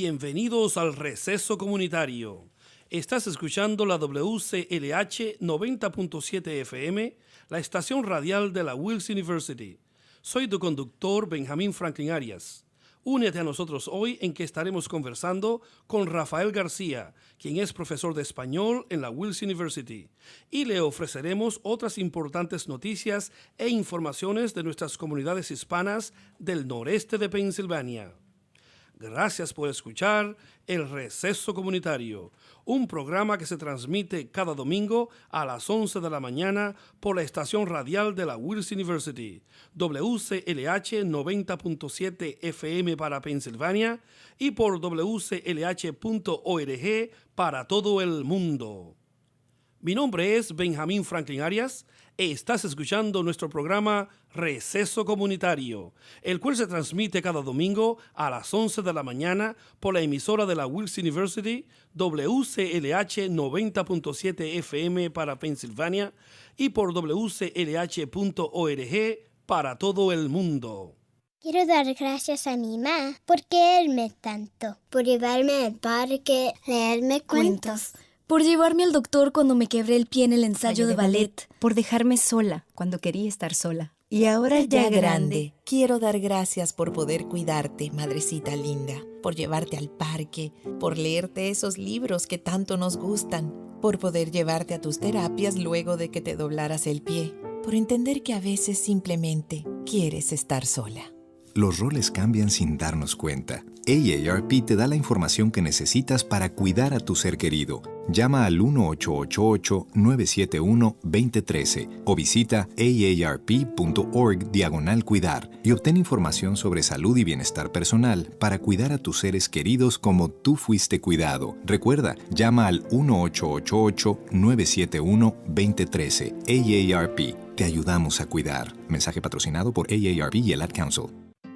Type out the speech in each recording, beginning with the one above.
Bienvenidos al Receso Comunitario. Estás escuchando la WCLH 90.7 FM, la estación radial de la Wills University. Soy tu conductor Benjamín Franklin Arias. Únete a nosotros hoy en que estaremos conversando con Rafael García, quien es profesor de español en la Wills University, y le ofreceremos otras importantes noticias e informaciones de nuestras comunidades hispanas del noreste de Pensilvania. Gracias por escuchar El Receso Comunitario, un programa que se transmite cada domingo a las 11 de la mañana por la estación radial de la Wills University, WCLH 90.7 FM para Pensilvania y por WCLH.org para todo el mundo. Mi nombre es Benjamín Franklin Arias e estás escuchando nuestro programa Receso Comunitario, el cual se transmite cada domingo a las 11 de la mañana por la emisora de la Wills University, WCLH 90.7 FM para Pensilvania y por WCLH.org para todo el mundo. Quiero dar gracias a mi mamá por quererme tanto, por llevarme al parque, leerme cuentos. Por llevarme al doctor cuando me quebré el pie en el ensayo de ballet. Por dejarme sola cuando quería estar sola. Y ahora ya grande, quiero dar gracias por poder cuidarte, madrecita linda, por llevarte al parque, por leerte esos libros que tanto nos gustan, por poder llevarte a tus terapias luego de que te doblaras el pie, por entender que a veces simplemente quieres estar sola. Los roles cambian sin darnos cuenta. AARP te da la información que necesitas para cuidar a tu ser querido. Llama al 1-888-971-2013 o visita aarp.org/cuidar y obtén información sobre salud y bienestar personal para cuidar a tus seres queridos como tú fuiste cuidado. Recuerda, llama al 1-888-971-2013. AARP. Te ayudamos a cuidar. Mensaje patrocinado por AARP y el Ad Council.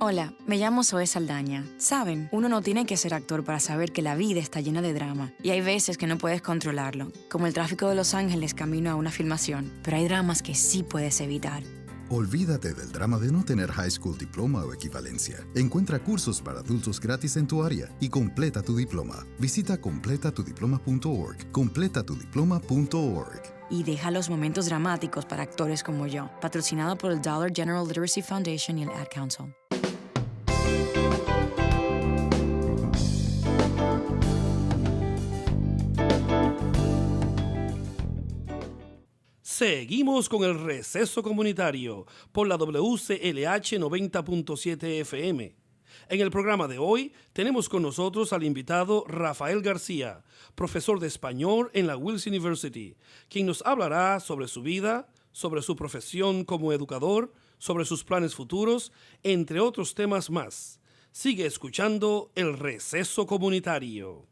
Hola, me llamo Zoe Saldaña. Saben, uno no tiene que ser actor para saber que la vida está llena de drama. Y hay veces que no puedes controlarlo, como el tráfico de Los Ángeles camino a una filmación. Pero hay dramas que sí puedes evitar. Olvídate del drama de no tener high school diploma o equivalencia. Encuentra cursos para adultos gratis en tu área y completa tu diploma. Visita completatudiploma.org. completatudiploma.org. Y deja los momentos dramáticos para actores como yo. Patrocinado por el Dollar General Literacy Foundation y el Ad Council. Seguimos con el Receso Comunitario por la WCLH 90.7 FM. En el programa de hoy tenemos con nosotros al invitado Rafael García, profesor de español en la Wills University, quien nos hablará sobre su vida, sobre su profesión como educador, sobre sus planes futuros, entre otros temas más. Sigue escuchando el Receso Comunitario.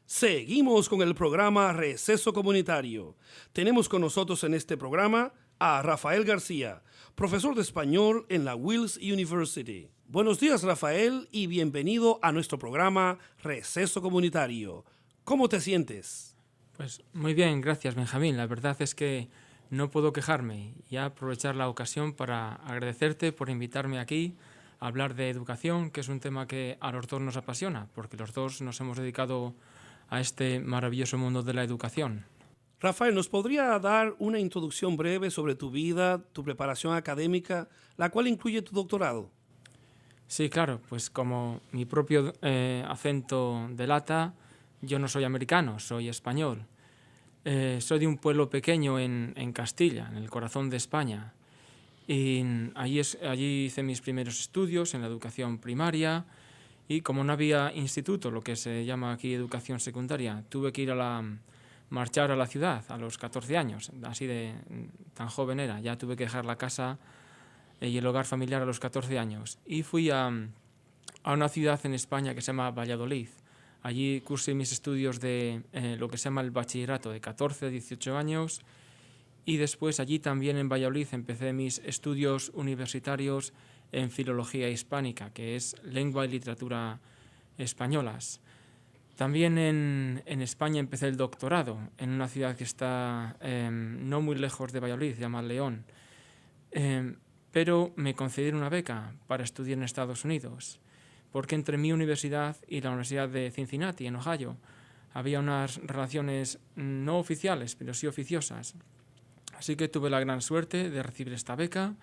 Seguimos con el programa Receso Comunitario. Tenemos con nosotros en este programa a Rafael García, profesor de español en la Wills University. Buenos días, Rafael, y bienvenido a nuestro programa Receso Comunitario. ¿Cómo te sientes? Pues muy bien, gracias, Benjamín. La verdad es que no puedo quejarme y aprovechar la ocasión para agradecerte por invitarme aquí a hablar de educación, que es un tema que a los dos nos apasiona, porque los dos nos hemos dedicado a este maravilloso mundo de la educación. Rafael, ¿nos podría dar una introducción breve sobre tu vida, tu preparación académica, la cual incluye tu doctorado? Sí, claro, pues como mi propio acento delata, yo no soy americano, soy español. Soy de un pueblo pequeño en Castilla, en el corazón de España. Y allí hice mis primeros estudios en la educación primaria. Y como no había instituto, lo que se llama aquí educación secundaria, tuve que ir marchar a la ciudad a los 14 años, así de tan joven era. Ya tuve que dejar la casa y el hogar familiar a los 14 años. Y fui a una ciudad en España que se llama Valladolid. Allí cursé mis estudios de lo que se llama el bachillerato de 14 a 18 años. Y después allí también en Valladolid empecé mis estudios universitarios en filología hispánica, que es lengua y literatura españolas. También en España empecé el doctorado en una ciudad que está no muy lejos de Valladolid, se llama León. pero me concedieron una beca para estudiar en Estados Unidos, porque entre mi universidad y la Universidad de Cincinnati, en Ohio, había unas relaciones no oficiales, pero sí oficiosas. Así que tuve la gran suerte de recibir esta beca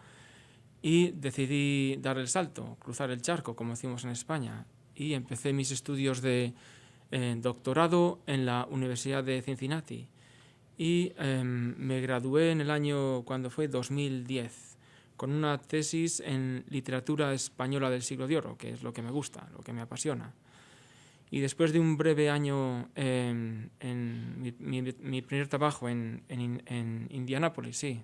y decidí dar el salto, cruzar el charco, como decimos en España, y empecé mis estudios de doctorado en la Universidad de Cincinnati. Y me gradué en el año, cuando fue 2010, con una tesis en literatura española del siglo de oro, que es lo que me gusta, lo que me apasiona. Y después de un breve año en mi primer trabajo en Indianápolis, sí,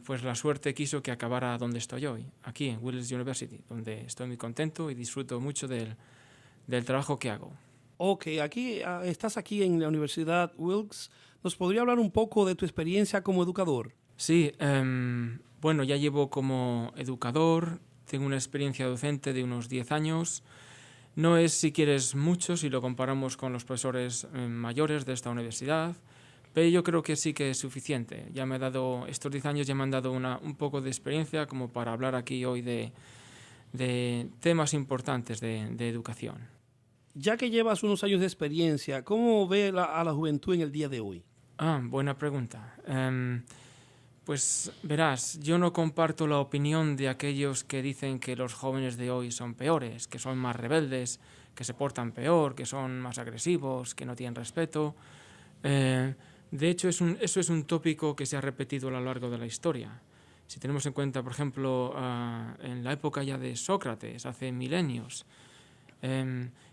pues la suerte quiso que acabara donde estoy hoy, aquí en Wills University, donde estoy muy contento y disfruto mucho del trabajo que hago. Ok, estás aquí en la Universidad Wilkes. ¿Nos podría hablar un poco de tu experiencia como educador? Sí, bueno, ya llevo como educador, tengo una experiencia docente de unos 10 años. No es, si quieres, mucho si lo comparamos con los profesores mayores de esta universidad, pero yo creo que sí que es suficiente. Ya me ha dado, estos 10 años ya me han dado un poco de experiencia como para hablar aquí hoy de temas importantes de educación. Ya que llevas unos años de experiencia, ¿cómo ve a la juventud en el día de hoy? Buena pregunta. Pues verás, yo no comparto la opinión de aquellos que dicen que los jóvenes de hoy son peores, que son más rebeldes, que se portan peor, que son más agresivos, que no tienen respeto. De hecho, eso es un tópico que se ha repetido a lo largo de la historia. Si tenemos en cuenta, por ejemplo, en la época ya de Sócrates, hace milenios,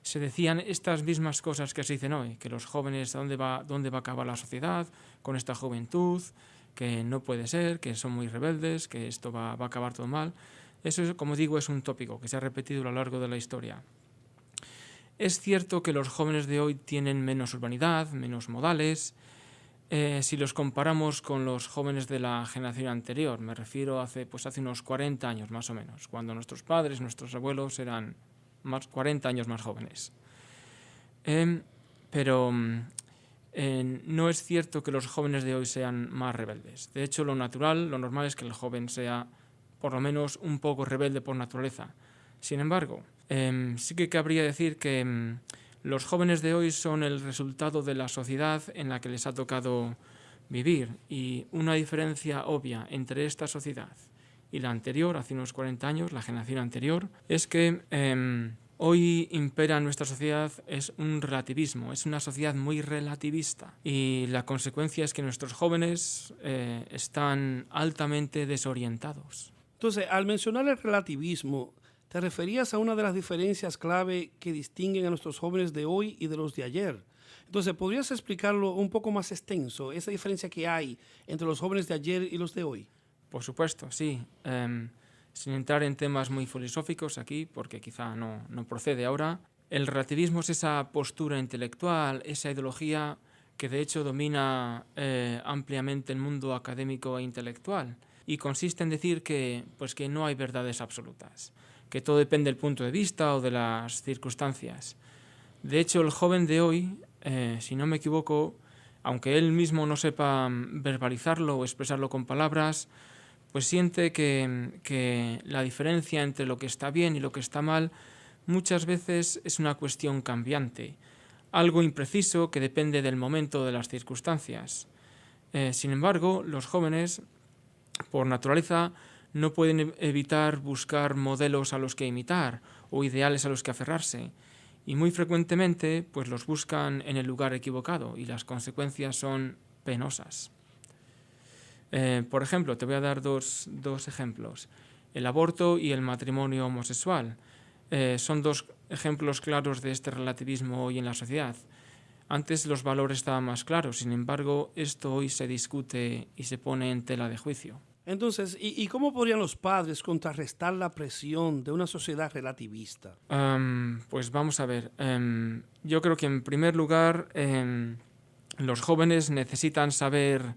se decían estas mismas cosas que se dicen hoy, que los jóvenes, dónde va a acabar la sociedad con esta juventud, que no puede ser, que son muy rebeldes, que esto va a acabar todo mal. Eso, como digo, es un tópico que se ha repetido a lo largo de la historia. Es cierto que los jóvenes de hoy tienen menos urbanidad, menos modales, si los comparamos con los jóvenes de la generación anterior. Me refiero hace unos 40 años más o menos, cuando nuestros padres, nuestros abuelos eran 40 años más jóvenes. Pero no es cierto que los jóvenes de hoy sean más rebeldes. De hecho, lo normal es que el joven sea por lo menos un poco rebelde por naturaleza. Sin embargo, sí que cabría decir que los jóvenes de hoy son el resultado de la sociedad en la que les ha tocado vivir, y una diferencia obvia entre esta sociedad y la anterior, hace unos 40 años, la generación anterior, es que hoy impera en nuestra sociedad es un relativismo, es una sociedad muy relativista, y la consecuencia es que nuestros jóvenes están altamente desorientados. Entonces, al mencionar el relativismo, ¿te referías a una de las diferencias clave que distinguen a nuestros jóvenes de hoy y de los de ayer? Entonces, ¿podrías explicarlo un poco más extenso, esa diferencia que hay entre los jóvenes de ayer y los de hoy? Por supuesto, sí. Sin entrar en temas muy filosóficos aquí, porque quizá no procede ahora, el relativismo es esa postura intelectual, esa ideología que de hecho domina ampliamente el mundo académico e intelectual, y consiste en decir que no hay verdades absolutas, que todo depende del punto de vista o de las circunstancias. De hecho, el joven de hoy, si no me equivoco, aunque él mismo no sepa verbalizarlo o expresarlo con palabras, pues siente que la diferencia entre lo que está bien y lo que está mal muchas veces es una cuestión cambiante, algo impreciso que depende del momento, de las circunstancias. Sin embargo, los jóvenes, por naturaleza, no pueden evitar buscar modelos a los que imitar o ideales a los que aferrarse, y muy frecuentemente pues los buscan en el lugar equivocado, y las consecuencias son penosas. Por ejemplo, te voy a dar dos ejemplos. El aborto y el matrimonio homosexual son dos ejemplos claros de este relativismo hoy en la sociedad. Antes los valores estaban más claros, sin embargo, esto hoy se discute y se pone en tela de juicio. Entonces, ¿y cómo podrían los padres contrarrestar la presión de una sociedad relativista? Pues vamos a ver. Yo creo que en primer lugar los jóvenes necesitan saber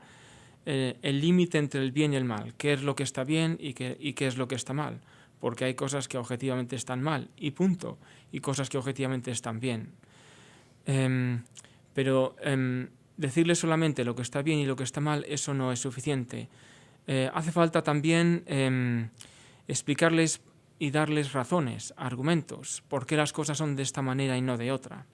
el límite entre el bien y el mal, qué es lo que está bien y qué es lo que está mal, porque hay cosas que objetivamente están mal y punto, y cosas que objetivamente están bien. Pero decirles solamente lo que está bien y lo que está mal, eso no es suficiente. Hace falta también explicarles y darles razones, argumentos, por qué las cosas son de esta manera y no de otra.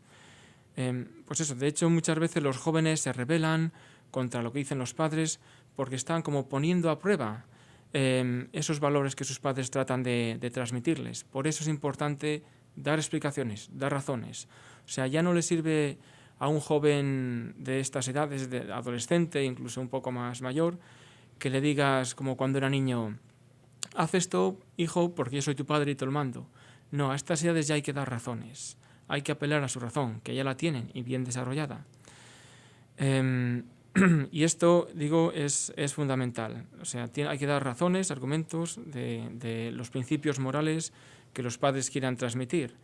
Pues eso, de hecho muchas veces los jóvenes se rebelan contra lo que dicen los padres porque están como poniendo a prueba esos valores que sus padres tratan de transmitirles. Por eso es importante dar explicaciones, dar razones. O sea, ya no le sirve a un joven de estas edades, de adolescente, incluso un poco más mayor, que le digas como cuando era niño: haz esto, hijo, porque yo soy tu padre y te lo mando. No, a estas edades ya hay que dar razones. Hay que apelar a su razón, que ya la tienen y bien desarrollada. Y esto, digo, es fundamental. O sea, hay que dar razones, argumentos de los principios morales que los padres quieran transmitir.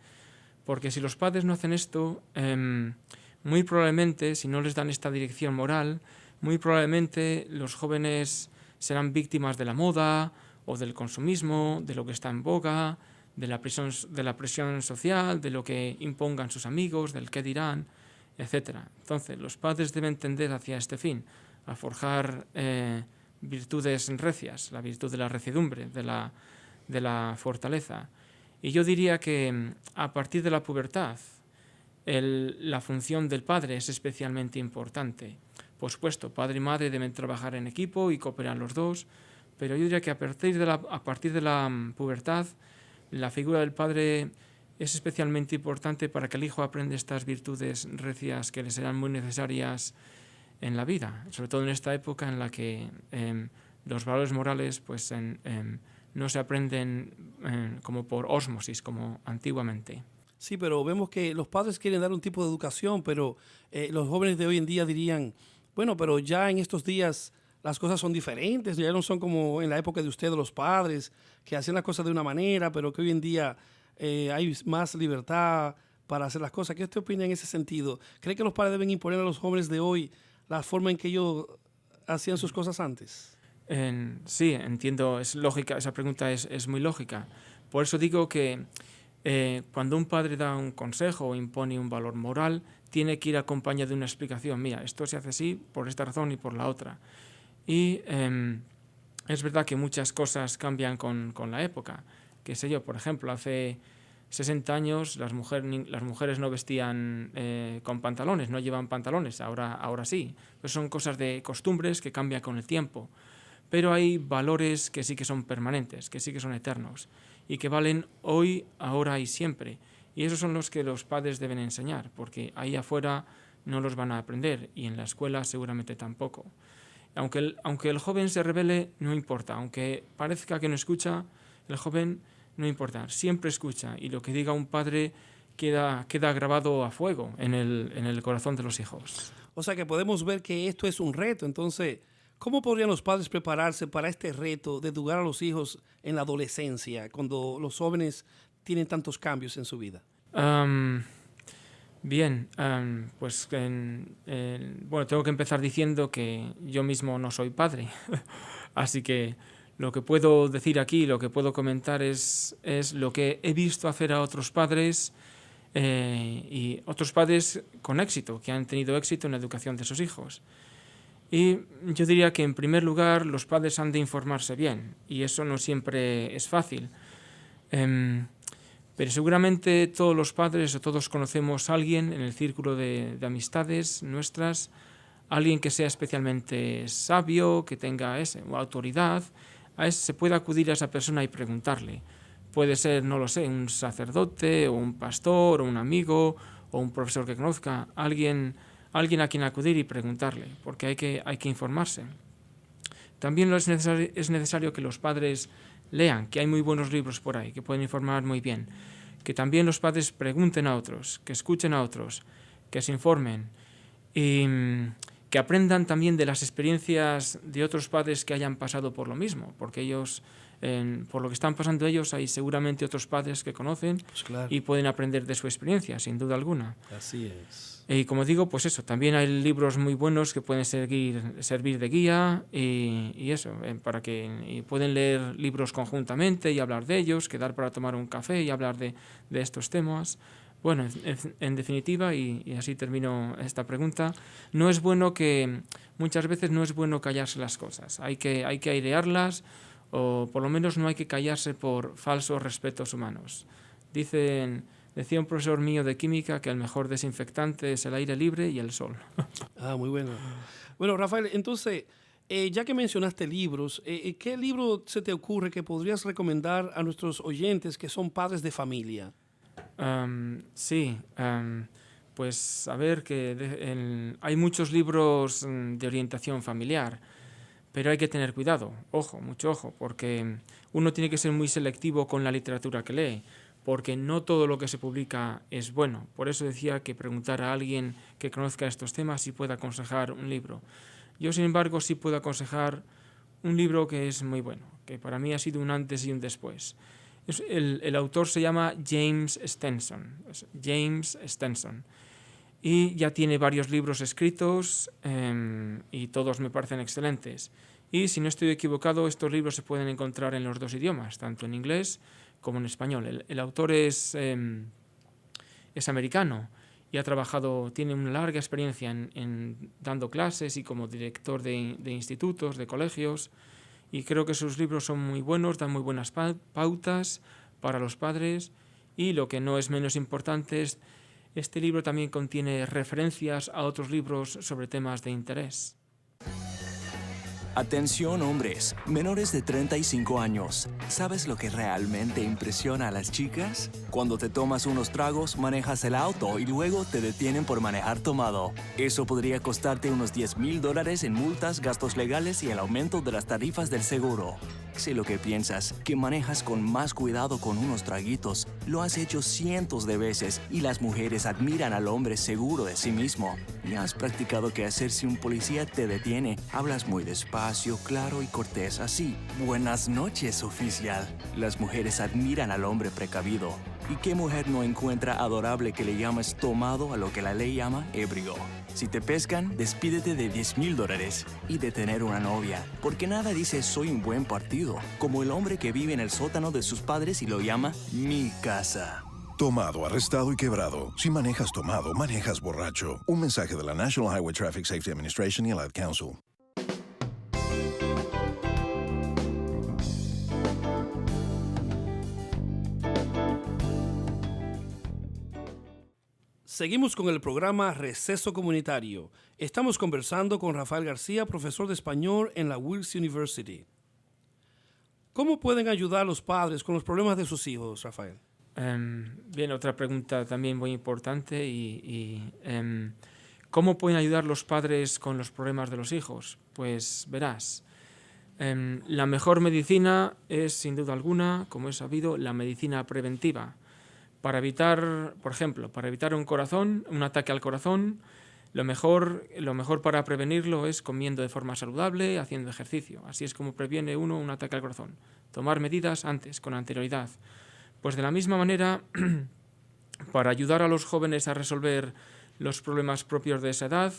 Porque si los padres no hacen esto, muy probablemente, si no les dan esta dirección moral, muy probablemente los jóvenes serán víctimas de la moda o del consumismo, de lo que está en boga, de la presión social, de lo que impongan sus amigos, del qué dirán, etc. Entonces, los padres deben tender hacia este fin, a forjar virtudes recias, la virtud de la recidumbre, de la fortaleza. Y yo diría que a partir de la pubertad, la función del padre es especialmente importante. Por supuesto, padre y madre deben trabajar en equipo y cooperar los dos, pero yo diría que a partir de la pubertad, la figura del padre es especialmente importante para que el hijo aprenda estas virtudes recias que le serán muy necesarias en la vida, sobre todo en esta época en la que los valores morales pues, no se aprenden como por ósmosis, como antiguamente. Sí, pero vemos que los padres quieren dar un tipo de educación, pero los jóvenes de hoy en día dirían, bueno, pero ya en estos días las cosas son diferentes, ya no son como en la época de ustedes, los padres, que hacían las cosas de una manera, pero que hoy en día hay más libertad para hacer las cosas. ¿Qué usted opina en ese sentido? ¿Cree que los padres deben imponer a los jóvenes de hoy la forma en que ellos hacían sus cosas antes? Sí, entiendo, es lógica, esa pregunta es muy lógica. Por eso digo que cuando un padre da un consejo o impone un valor moral, tiene que ir acompañado de una explicación. Mira, esto se hace así por esta razón y por la otra. Y es verdad que muchas cosas cambian con la época. Qué sé yo, por ejemplo, hace 60 años las mujeres no vestían con pantalones, no llevan pantalones, ahora sí. Pues son cosas de costumbres que cambian con el tiempo. Pero hay valores que sí que son permanentes, que sí que son eternos y que valen hoy, ahora y siempre. Y esos son los que los padres deben enseñar, porque ahí afuera no los van a aprender y en la escuela seguramente tampoco. Aunque el joven se rebele, no importa. Aunque parezca que no escucha, el joven no importa. Siempre escucha y lo que diga un padre queda grabado a fuego en el corazón de los hijos. O sea que podemos ver que esto es un reto. Entonces, ¿cómo podrían los padres prepararse para este reto de educar a los hijos en la adolescencia, cuando los jóvenes tienen tantos cambios en su vida? Bien, pues bueno, tengo que empezar diciendo que yo mismo no soy padre, así que lo que puedo decir aquí, lo que puedo comentar es lo que he visto hacer a otros padres y otros padres con éxito, que han tenido éxito en la educación de sus hijos. Y yo diría que en primer lugar los padres han de informarse bien y eso no siempre es fácil. Pero seguramente todos los padres o todos conocemos a alguien en el círculo de amistades nuestras, alguien que sea especialmente sabio, que tenga autoridad. A ese se puede acudir a esa persona y preguntarle. Puede ser, no lo sé, un sacerdote o un pastor o un amigo o un profesor que conozca, alguien a quien acudir y preguntarle, porque hay que informarse. También es necesario que los padres lean, que hay muy buenos libros por ahí, que pueden informar muy bien. Que también los padres pregunten a otros, que escuchen a otros, que se informen y que aprendan también de las experiencias de otros padres que hayan pasado por lo mismo, porque ellos, por lo que están pasando ellos, hay seguramente otros padres que conocen Pues claro. y pueden aprender de su experiencia, sin duda alguna. Así es. Y como digo, pues eso, también hay libros muy buenos que pueden servir de guía y eso, y pueden leer libros conjuntamente y hablar de ellos, quedar para tomar un café y hablar de estos temas. Bueno, en definitiva, y así termino esta pregunta, muchas veces no es bueno callarse las cosas. Hay que airearlas, o por lo menos no hay que callarse por falsos respetos humanos. Decía un profesor mío de química que el mejor desinfectante es el aire libre y el sol. Ah, muy bueno. Bueno, Rafael, entonces, ya que mencionaste libros, ¿qué libro se te ocurre que podrías recomendar a nuestros oyentes que son padres de familia? Pues a ver, hay muchos libros de orientación familiar, pero hay que tener cuidado, mucho ojo, porque uno tiene que ser muy selectivo con la literatura que lee, porque no todo lo que se publica es bueno. Por eso decía que preguntar a alguien que conozca estos temas si puede aconsejar un libro. Yo, sin embargo, sí puedo aconsejar un libro que es muy bueno, que para mí ha sido un antes y un después. El autor se llama James Stenson. Y ya tiene varios libros escritos y todos me parecen excelentes. Y si no estoy equivocado, estos libros se pueden encontrar en los dos idiomas, tanto en inglés como en español. El autor es americano y tiene una larga experiencia en dando clases y como director de institutos, de colegios. Y creo que sus libros son muy buenos, dan muy buenas pautas para los padres. Y lo que no es menos importante es este libro también contiene referencias a otros libros sobre temas de interés. Atención hombres, menores de 35 años. ¿Sabes lo que realmente impresiona a las chicas? Cuando te tomas unos tragos, manejas el auto y luego te detienen por manejar tomado. Eso podría costarte unos $10,000 en multas, gastos legales y el aumento de las tarifas del seguro. Sé lo que piensas, que manejas con más cuidado con unos traguitos. Lo has hecho cientos de veces y las mujeres admiran al hombre seguro de sí mismo. Y has practicado qué hacer si un policía te detiene. Hablas muy despacio, claro y cortés, así. Buenas noches, oficial. Las mujeres admiran al hombre precavido. ¿Y qué mujer no encuentra adorable que le llames tomado a lo que la ley llama ebrio? Si te pescan, despídete de $10,000 y de tener una novia, porque nada dice soy un buen partido, como el hombre que vive en el sótano de sus padres y lo llama mi casa. Tomado, arrestado y quebrado. Si manejas tomado, manejas borracho. Un mensaje de la National Highway Traffic Safety Administration y el Ad Council. Seguimos con el programa Receso Comunitario. Estamos conversando con Rafael García, profesor de español en la Wilkes University. ¿Cómo pueden ayudar a los padres con los problemas de sus hijos, Rafael? Bien, otra pregunta también muy importante. ¿Cómo pueden ayudar los padres con los problemas de los hijos? Pues verás, la mejor medicina es, sin duda alguna, como es sabido, la medicina preventiva. Para evitar, por ejemplo, un ataque al corazón, lo mejor para prevenirlo es comiendo de forma saludable, haciendo ejercicio. Así es como previene uno un ataque al corazón. Tomar medidas antes, con anterioridad. Pues de la misma manera, para ayudar a los jóvenes a resolver los problemas propios de esa edad,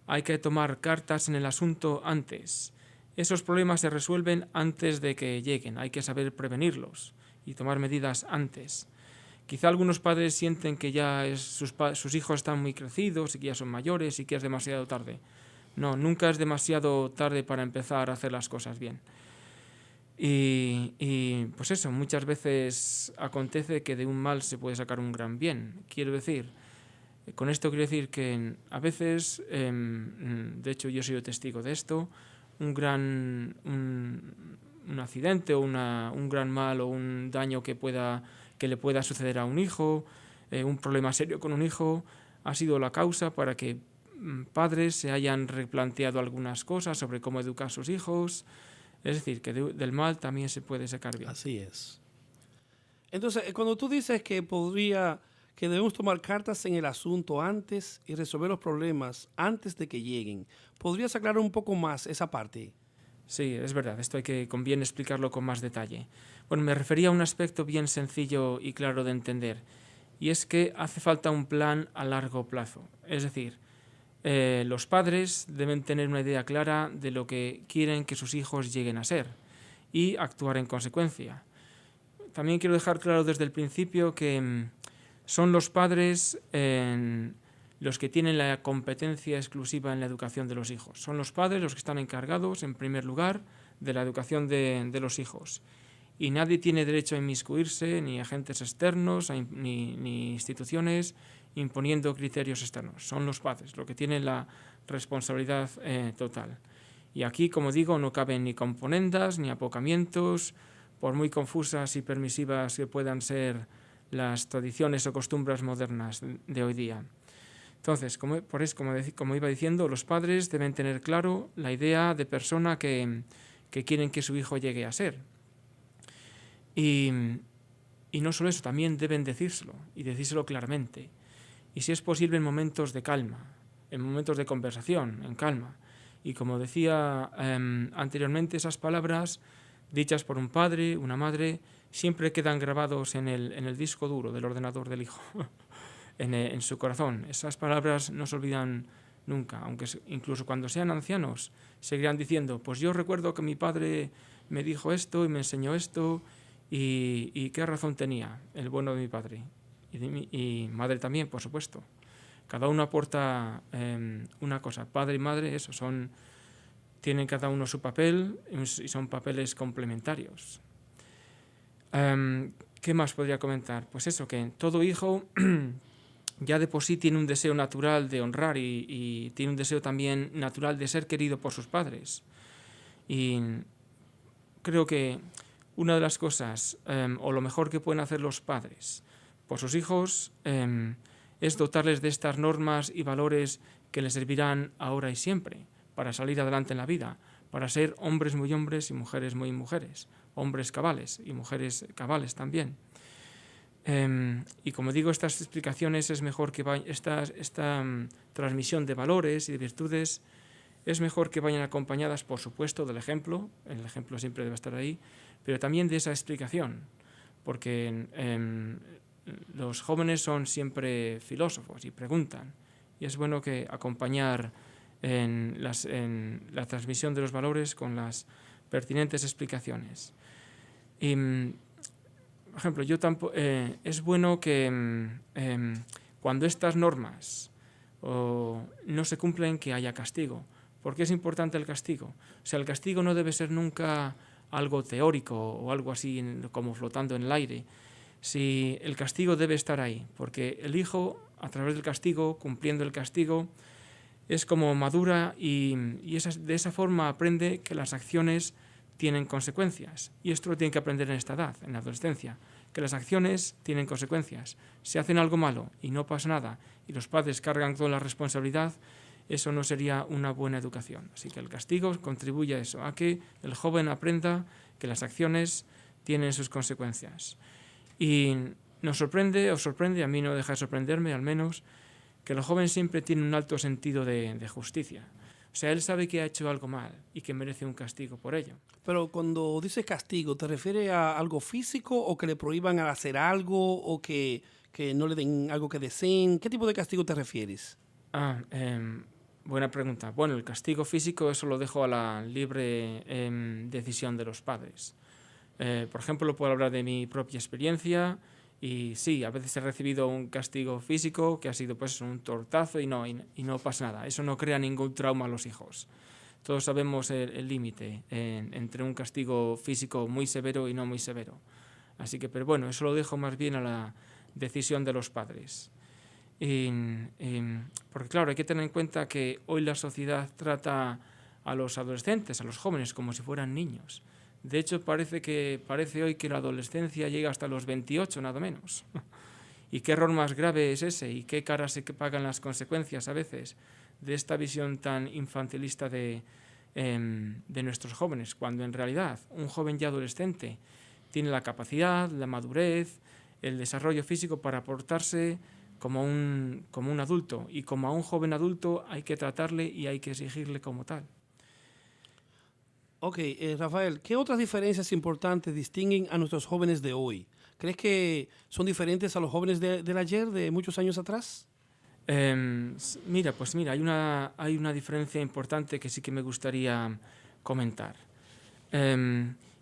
hay que tomar cartas en el asunto antes. Esos problemas se resuelven antes de que lleguen. Hay que saber prevenirlos y tomar medidas antes. Quizá algunos padres sienten que ya sus hijos están muy crecidos y que ya son mayores y que es demasiado tarde. No, nunca es demasiado tarde para empezar a hacer las cosas bien. Y pues eso, muchas veces acontece que de un mal se puede sacar un gran bien. Con esto quiero decir que a veces, de hecho yo he sido testigo de esto, un accidente o un gran mal o un daño que le pueda suceder a un hijo, un problema serio con un hijo, ha sido la causa para que padres se hayan replanteado algunas cosas sobre cómo educar a sus hijos. Es decir, que del mal también se puede sacar bien. Así es. Entonces, cuando tú dices que debemos tomar cartas en el asunto antes y resolver los problemas antes de que lleguen, ¿podrías aclarar un poco más esa parte? Sí, es verdad, esto conviene explicarlo con más detalle. Bueno, me refería a un aspecto bien sencillo y claro de entender, y es que hace falta un plan a largo plazo. Es decir, los padres deben tener una idea clara de lo que quieren que sus hijos lleguen a ser y actuar en consecuencia. También quiero dejar claro desde el principio que Son los padres los que tienen la competencia exclusiva en la educación de los hijos. Son los padres los que están encargados, en primer lugar, de la educación de los hijos. Y nadie tiene derecho a inmiscuirse, ni agentes externos, ni instituciones, imponiendo criterios externos. Son los padres los que tienen la responsabilidad total. Y aquí, como digo, no caben ni componendas, ni apocamientos, por muy confusas y permisivas que puedan ser las tradiciones o costumbres modernas de hoy día. Entonces, como iba diciendo, los padres deben tener claro la idea de persona que quieren que su hijo llegue a ser. Y no solo eso, también deben decírselo, y decírselo claramente. Y si es posible en momentos de calma, en momentos de conversación, en calma. Y como decía anteriormente, esas palabras dichas por un padre, una madre, siempre quedan grabados en el disco duro del ordenador del hijo, en su corazón. Esas palabras no se olvidan nunca, aunque incluso cuando sean ancianos, seguirán diciendo, pues yo recuerdo que mi padre me dijo esto y me enseñó esto, y qué razón tenía el bueno de mi padre. Y madre también, por supuesto. Cada uno aporta una cosa. Padre y madre, eso, tienen cada uno su papel y son papeles complementarios. ¿Qué más podría comentar? Pues eso, que todo hijo ya de por sí tiene un deseo natural de honrar y tiene un deseo también natural de ser querido por sus padres. Y creo que una de las cosas, o lo mejor que pueden hacer los padres por sus hijos, es dotarles de estas normas y valores que les servirán ahora y siempre para salir adelante en la vida, para ser hombres muy hombres y mujeres muy mujeres, hombres cabales y mujeres cabales también. Y como digo, estas explicaciones es mejor que esta transmisión de valores y de virtudes es mejor que vayan acompañadas, por supuesto, del ejemplo. El ejemplo siempre debe estar ahí, pero también de esa explicación, porque los jóvenes son siempre filósofos y preguntan, y es bueno que acompañar en la transmisión de los valores con las pertinentes explicaciones. Y, por ejemplo, es bueno que cuando estas normas no se cumplen, que haya castigo. ¿Por qué es importante el castigo? O sea, el castigo no debe ser nunca algo teórico o algo así como flotando en el aire. Si el castigo debe estar ahí, porque el hijo, a través del castigo, cumpliendo el castigo, es como madura y de esa forma aprende que las acciones tienen consecuencias. Y esto lo tiene que aprender en esta edad, en la adolescencia, que las acciones tienen consecuencias. Si hacen algo malo y no pasa nada y los padres cargan toda la responsabilidad, eso no sería una buena educación. Así que el castigo contribuye a eso, a que el joven aprenda que las acciones tienen sus consecuencias. Y os sorprende, a mí no deja de sorprenderme al menos, que el joven siempre tiene un alto sentido de justicia. O sea, él sabe que ha hecho algo mal y que merece un castigo por ello. Pero cuando dices castigo, ¿te refieres a algo físico o que le prohíban hacer algo o que no le den algo que deseen? ¿Qué tipo de castigo te refieres? Buena pregunta. Bueno, el castigo físico, eso lo dejo a la libre decisión de los padres. Por ejemplo, puedo hablar de mi propia experiencia y sí, a veces he recibido un castigo físico que ha sido pues un tortazo y no pasa nada. Eso no crea ningún trauma a los hijos. Todos sabemos el límite entre un castigo físico muy severo y no muy severo. Así que, pero bueno, eso lo dejo más bien a la decisión de los padres. Porque claro, hay que tener en cuenta que hoy la sociedad trata a los adolescentes, a los jóvenes, como si fueran niños. De hecho, parece hoy que la adolescencia llega hasta los 28, nada menos. ¿Y qué error más grave es ese? ¿Y qué caras se pagan las consecuencias a veces de esta visión tan infantilista de nuestros jóvenes? Cuando en realidad un joven ya adolescente tiene la capacidad, la madurez, el desarrollo físico para portarse como un adulto. Y como a un joven adulto hay que tratarle y hay que exigirle como tal. Ok, Rafael, ¿qué otras diferencias importantes distinguen a nuestros jóvenes de hoy? ¿Crees que son diferentes a los jóvenes del ayer, de muchos años atrás? Mira, hay una diferencia importante que sí que me gustaría comentar.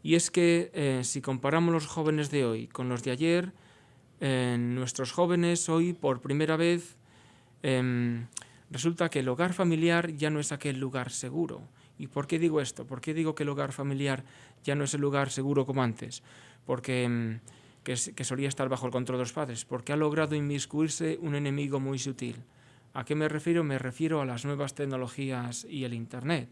Y es que si comparamos los jóvenes de hoy con los de ayer, nuestros jóvenes hoy, por primera vez, resulta que el hogar familiar ya no es aquel lugar seguro. ¿Y por qué digo esto? ¿Por qué digo que el hogar familiar ya no es el lugar seguro como antes? Porque que solía estar bajo el control de los padres. Porque ha logrado inmiscuirse un enemigo muy sutil. ¿A qué me refiero? Me refiero a las nuevas tecnologías y el Internet.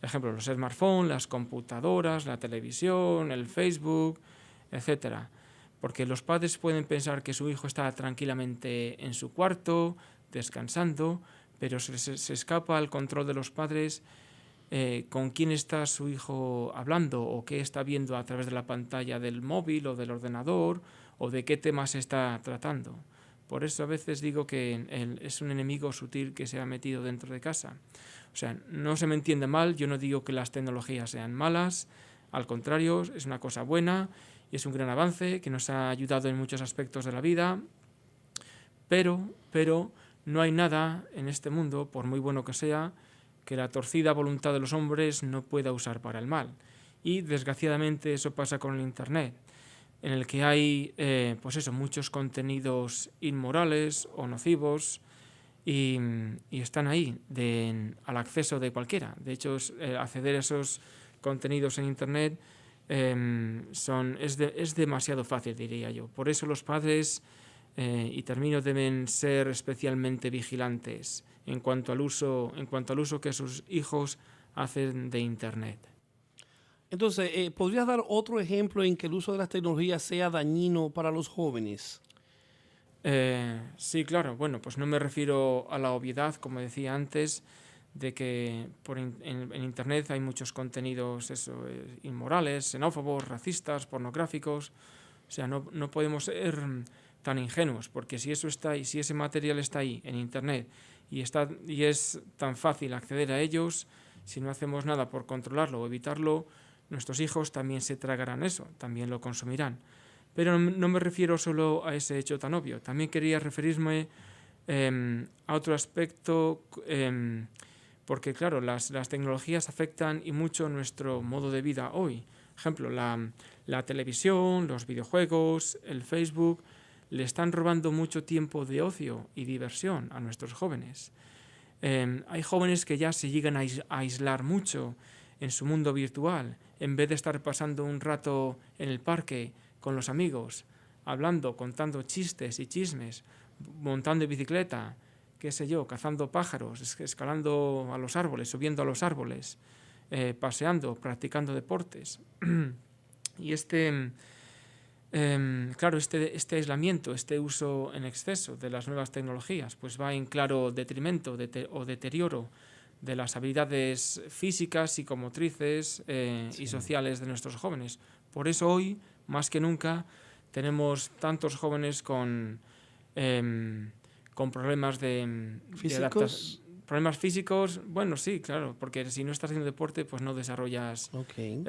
Por ejemplo, los smartphones, las computadoras, la televisión, el Facebook, etc. Porque los padres pueden pensar que su hijo está tranquilamente en su cuarto, descansando, pero se escapa al control de los padres con quién está su hijo hablando o qué está viendo a través de la pantalla del móvil o del ordenador o de qué temas se está tratando. Por eso a veces digo que es un enemigo sutil que se ha metido dentro de casa. O sea, no se me entiende mal, yo no digo que las tecnologías sean malas, al contrario, es una cosa buena y es un gran avance que nos ha ayudado en muchos aspectos de la vida, pero no hay nada en este mundo, por muy bueno que sea, que la torcida voluntad de los hombres no pueda usar para el mal. Y desgraciadamente eso pasa con el Internet, en el que hay muchos contenidos inmorales o nocivos y están ahí al acceso de cualquiera. De hecho, acceder a esos contenidos en Internet es demasiado fácil, diría yo. Por eso los padres, deben ser especialmente vigilantes en cuanto al uso que sus hijos hacen de Internet. Entonces, ¿podrías dar otro ejemplo en que el uso de las tecnologías sea dañino para los jóvenes? Sí, claro. Bueno, pues no me refiero a la obviedad, como decía antes, de que en Internet hay muchos contenidos inmorales, xenófobos, racistas, pornográficos. O sea, no podemos ser tan ingenuos, porque si eso está ahí, si ese material está ahí en Internet y es tan fácil acceder a ellos, si no hacemos nada por controlarlo o evitarlo, nuestros hijos también se tragarán eso, también lo consumirán. Pero no me refiero solo a ese hecho tan obvio. También quería referirme a otro aspecto, porque claro, las tecnologías afectan y mucho nuestro modo de vida hoy. Por ejemplo, la televisión, los videojuegos, el Facebook, le están robando mucho tiempo de ocio y diversión a nuestros jóvenes. Hay jóvenes que ya se llegan a aislar mucho en su mundo virtual, en vez de estar pasando un rato en el parque con los amigos, hablando, contando chistes y chismes, montando en bicicleta, qué sé yo, cazando pájaros, escalando a los árboles, subiendo a los árboles, paseando, practicando deportes. Y este aislamiento, este uso en exceso de las nuevas tecnologías, pues va en claro detrimento o deterioro de las habilidades físicas, psicomotrices y sociales de nuestros jóvenes. Por eso hoy, más que nunca, tenemos tantos jóvenes con problemas ¿Físicos? Problemas físicos, bueno, sí, claro, porque si no estás haciendo deporte, pues no desarrollas. Okay.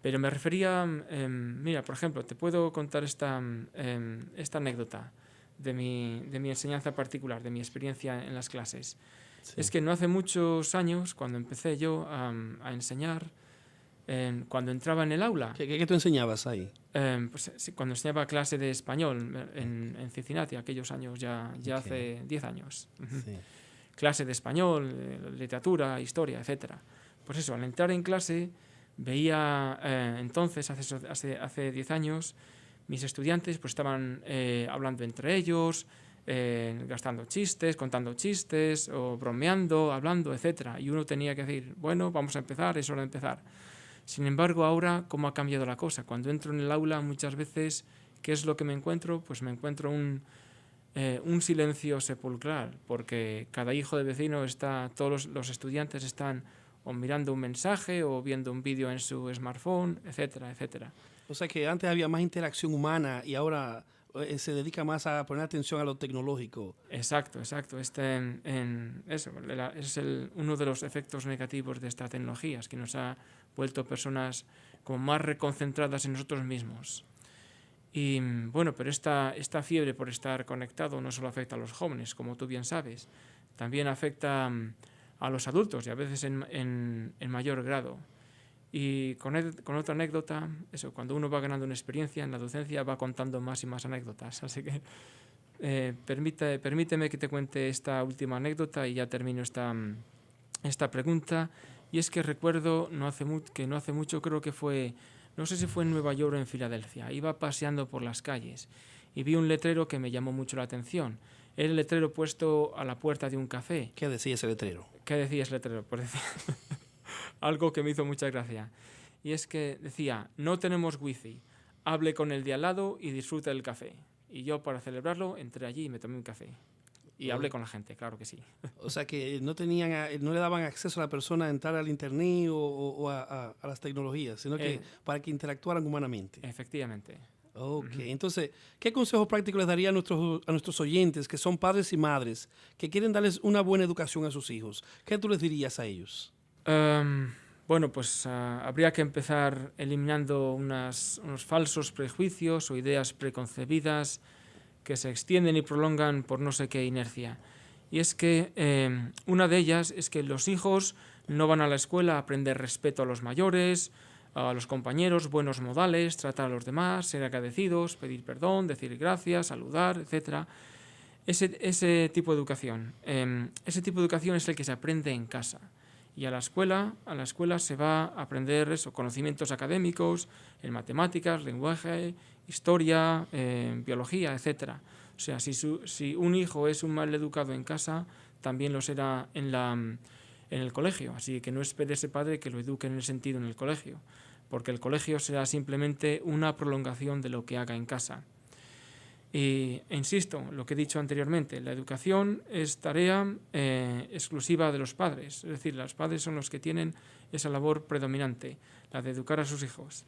Pero me refería, mira, por ejemplo, te puedo contar esta anécdota de mi enseñanza particular, de mi experiencia en las clases. Sí. Es que no hace muchos años, cuando empecé yo a enseñar, cuando entraba en el aula... ¿Qué tú enseñabas ahí? Pues, sí, cuando enseñaba clase de español en Cincinnati, aquellos años, ya okay. Hace 10 años. Sí. Clase de español, literatura, historia, etc. Pues eso, al entrar en clase, veía entonces, hace 10 años, mis estudiantes pues estaban hablando entre ellos, gastando chistes, contando chistes, o bromeando, hablando, etc. Y uno tenía que decir, bueno, vamos a empezar, es hora de empezar. Sin embargo, ahora, ¿cómo ha cambiado la cosa? Cuando entro en el aula, muchas veces, ¿qué es lo que me encuentro? Pues me encuentro un silencio sepulcral, porque cada hijo de vecino todos los estudiantes están o mirando un mensaje o viendo un vídeo en su smartphone, etcétera, etcétera. O sea que antes había más interacción humana y ahora se dedica más a poner atención a lo tecnológico. Exacto. Eso es uno de los efectos negativos de esta tecnología, es que nos ha vuelto personas como más reconcentradas en nosotros mismos. Y bueno, pero esta fiebre por estar conectado no solo afecta a los jóvenes, como tú bien sabes, también afecta a los adultos y a veces en mayor grado. Y con otra anécdota, eso, cuando uno va ganando una experiencia en la docencia va contando más y más anécdotas. Así que permíteme que te cuente esta última anécdota y ya termino esta pregunta. Y es que recuerdo que no hace mucho, creo que fue, no sé si fue en Nueva York o en Filadelfia, iba paseando por las calles y vi un letrero que me llamó mucho la atención. Era el letrero puesto a la puerta de un café. ¿Qué decía ese letrero? ¿Qué decía ese letrero? Pues decía algo que me hizo mucha gracia. Y es que decía, no tenemos wifi, hable con el de al lado y disfrute del café. Y yo, para celebrarlo, entré allí y me tomé un café. Y hablé con la gente, claro que sí. O sea que no le daban acceso a la persona a entrar al internet o a las tecnologías, sino que para que interactuaran humanamente. Efectivamente. Ok, entonces, ¿qué consejos prácticos les daría a nuestros oyentes que son padres y madres que quieren darles una buena educación a sus hijos? ¿Qué tú les dirías a ellos? Bueno, pues habría que empezar eliminando unos falsos prejuicios o ideas preconcebidas que se extienden y prolongan por no sé qué inercia. Y es que una de ellas es que los hijos no van a la escuela a aprender respeto a los mayores, a los compañeros, buenos modales, tratar a los demás, ser agradecidos, pedir perdón, decir gracias, saludar, etc. Ese tipo de educación. Ese tipo de educación es el que se aprende en casa. Y a la escuela se va a aprender conocimientos académicos, en matemáticas, lenguaje, historia, biología, etc. O sea, si un hijo es un mal educado en casa, también lo será en el colegio. Así que no espere ese padre que lo eduque en el sentido en el colegio, porque el colegio será simplemente una prolongación de lo que haga en casa. E insisto, lo que he dicho anteriormente, la educación es tarea exclusiva de los padres, es decir, los padres son los que tienen esa labor predominante, la de educar a sus hijos.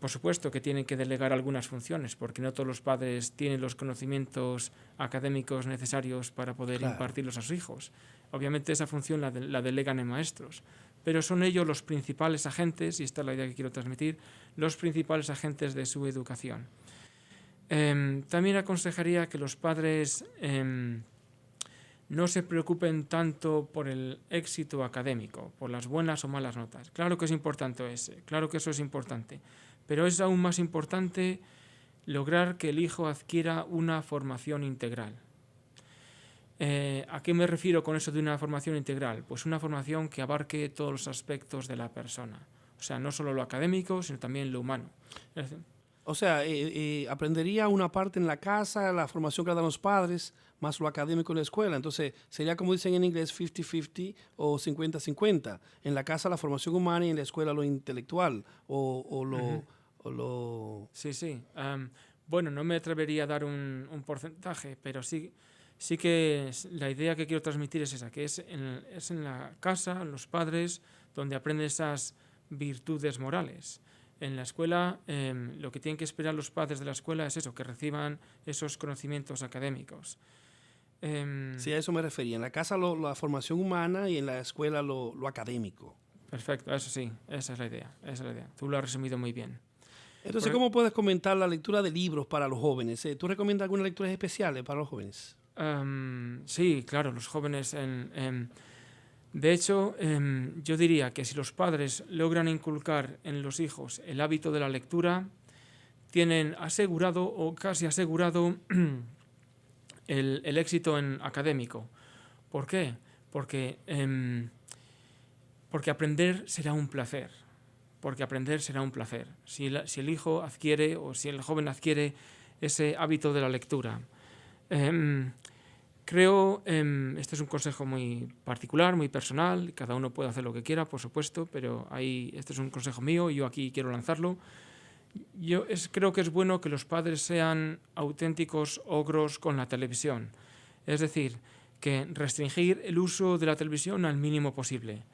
Por supuesto que tienen que delegar algunas funciones, porque no todos los padres tienen los conocimientos académicos necesarios para poder impartirlos a sus hijos. Obviamente esa función la delegan en maestros, pero son ellos los principales agentes, y esta es la idea que quiero transmitir, los principales agentes de su educación. También aconsejaría que los padres no se preocupen tanto por el éxito académico, por las buenas o malas notas. Claro que es importante claro que eso es importante, pero es aún más importante lograr que el hijo adquiera una formación integral. ¿A qué me refiero con eso de una formación integral? Pues una formación que abarque todos los aspectos de la persona. O sea, no solo lo académico, sino también lo humano. O sea, aprendería una parte en la casa, la formación que dan los padres, más lo académico en la escuela. Entonces, sería como dicen en inglés 50-50 o 50-50. En la casa la formación humana y en la escuela lo intelectual o lo... Sí. Bueno, no me atrevería a dar un porcentaje, pero sí que la idea que quiero transmitir es esa, que es en la casa, en los padres, donde aprenden esas virtudes morales. En la escuela, lo que tienen que esperar los padres de la escuela es eso, que reciban esos conocimientos académicos. Sí, a eso me refería. En la casa la formación humana y en la escuela lo académico. Perfecto, eso sí, esa es la idea. Tú lo has resumido muy bien. Entonces, ¿cómo puedes comentar la lectura de libros para los jóvenes? ¿Tú recomiendas algunas lecturas especiales para los jóvenes? Sí, claro, los jóvenes... De hecho, yo diría que si los padres logran inculcar en los hijos el hábito de la lectura, tienen asegurado o casi asegurado el éxito académico. ¿Por qué? Porque aprender será un placer. Si el hijo adquiere o si el joven adquiere ese hábito de la lectura. Creo, este es un consejo muy particular, muy personal, cada uno puede hacer lo que quiera, por supuesto, pero este es un consejo mío y yo aquí quiero lanzarlo. Creo que es bueno que los padres sean auténticos ogros con la televisión, es decir, que restringir el uso de la televisión al mínimo posible.